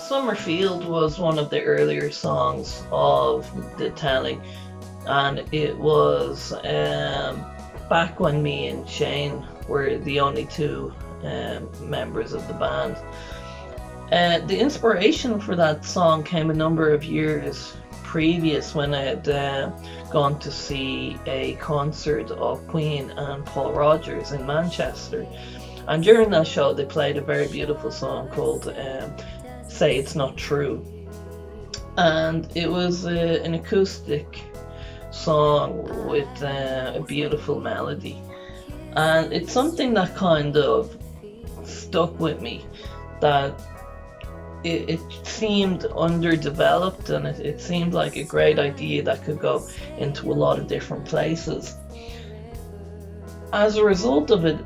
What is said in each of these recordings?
Summerfield was one of the earlier songs of the telling, and it was back when me and Shane were the only two members of the band. The inspiration for that song came a number of years previous when I had gone to see a concert of Queen and Paul Rodgers in Manchester. And during that show, they played a very beautiful song called Say It's Not True. And it was an acoustic song with a beautiful melody. And it's something that kind of stuck with me, that it seemed underdeveloped, and it seemed like a great idea that could go into a lot of different places. As a result of it,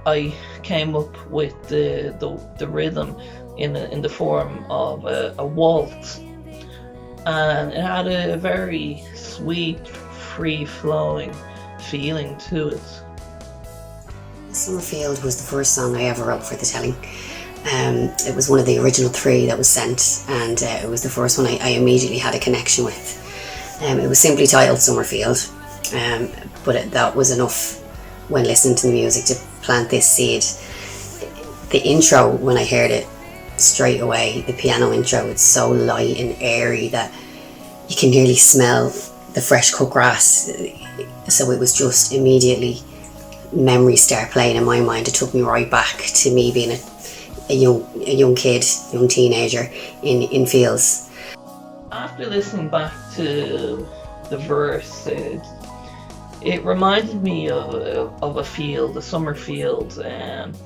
I came up with the rhythm in the form of a waltz, and it had a very sweet, free-flowing feeling to it. Summerfield was the first song I ever wrote for the telling. It was one of the original 3 that was sent, and it was the first one I immediately had a connection with. It was simply titled Summerfield, but that was enough when listening to the music to plant this seed. The intro, when I heard it straight away, the piano intro, it's so light and airy that you can nearly smell the fresh cut grass. So it was just immediately memories start playing in my mind. It took me right back to me being a young kid, young teenager in Fields. After listening back to the verse, it reminded me of a field, a summer field, and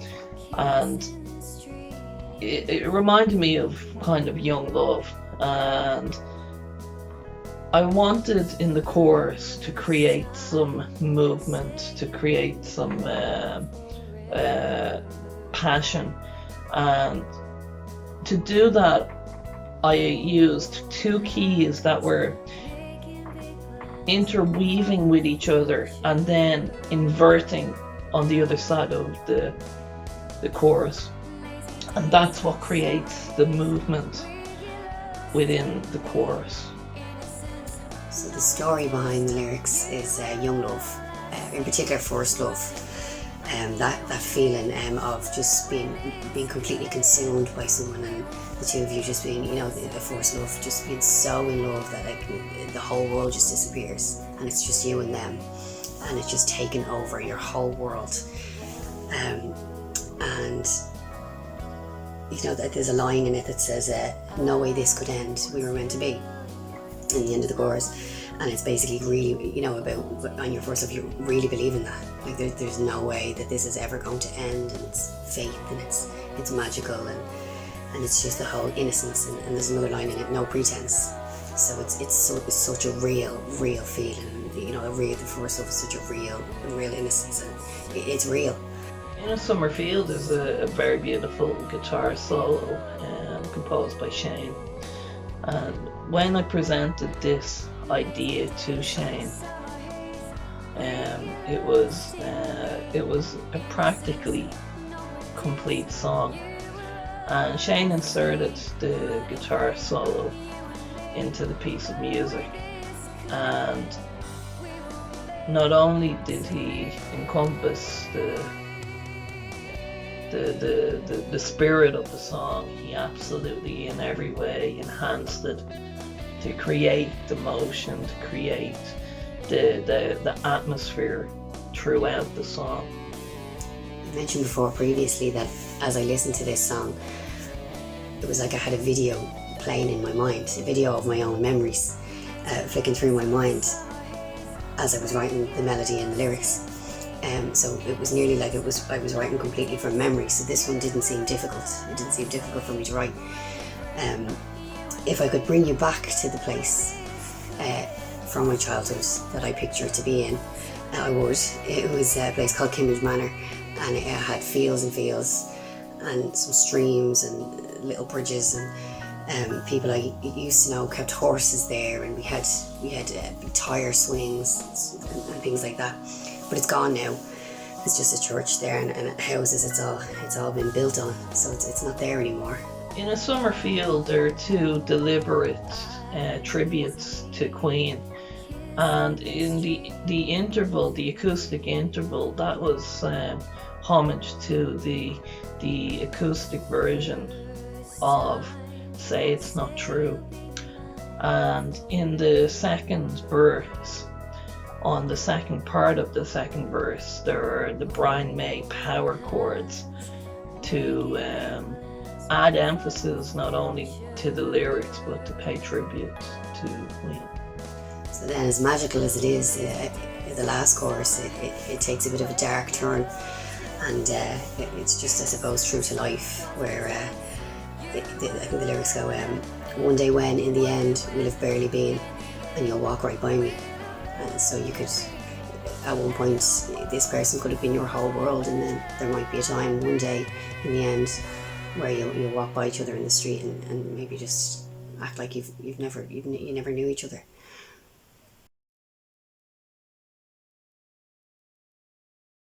it reminded me of kind of young love. And I wanted in the chorus to create some movement, to create some passion, and to do that I used 2 keys that were interweaving with each other and then inverting on the other side of the chorus, and that's what creates the movement within the chorus. So the story behind the lyrics is young love, in particular first love, that feeling of just being completely consumed by someone, and the two of you just being, the first love, just being so in love that like the whole world just disappears and it's just you and them, and it's just taking over your whole world. And that there's a line in it that says, "No way this could end. We were meant to be." In the end of the chorus, and it's basically really, about on your first love, you really believe in that. Like there's no way that this is ever going to end, and it's faith, and it's magical, and it's just the whole innocence. And there's another line in it, "No pretense." So it's such a real feeling. The first love is such a real innocence, and it's real. Summerfield is a very beautiful guitar solo composed by Shane. And when I presented this idea to Shane, it was a practically complete song. And Shane inserted the guitar solo into the piece of music, and not only did he encompass the spirit of the song, he absolutely in every way enhanced it to create the motion, to create the atmosphere throughout the song. I mentioned before previously that as I listened to this song, it was like I had a video playing in my mind, a video of my own memories flicking through my mind as I was writing the melody and the lyrics. So it was nearly like I was writing completely from memory. So this one didn't seem difficult. It didn't seem difficult for me to write. If I could bring you back to the place from my childhood that I picture it to be in, I would. It was a place called Kimmage Manor, and it had fields and fields, and some streams and little bridges, and people I used to know kept horses there, and we had big tire swings and things like that. But it's gone now. It's just a church there and houses. It's all been built on, so it's not there anymore. In A Summer Field, there are two deliberate tributes to Queen, and in the interval, the acoustic interval, that was homage to the acoustic version of Say It's Not True. And in the second verse, on the second part of the second verse, there are the Brian May power chords to add emphasis not only to the lyrics but to pay tribute to Queen. So then, as magical as it is, the last chorus, it takes a bit of a dark turn, and it's just, I suppose, true to life, where I think the lyrics go, one day when in the end we'll have barely been and you'll walk right by me. And so you could, at one point, this person could have been your whole world, and then there might be a time one day in the end where you'll walk by each other in the street and maybe just act like you never knew each other.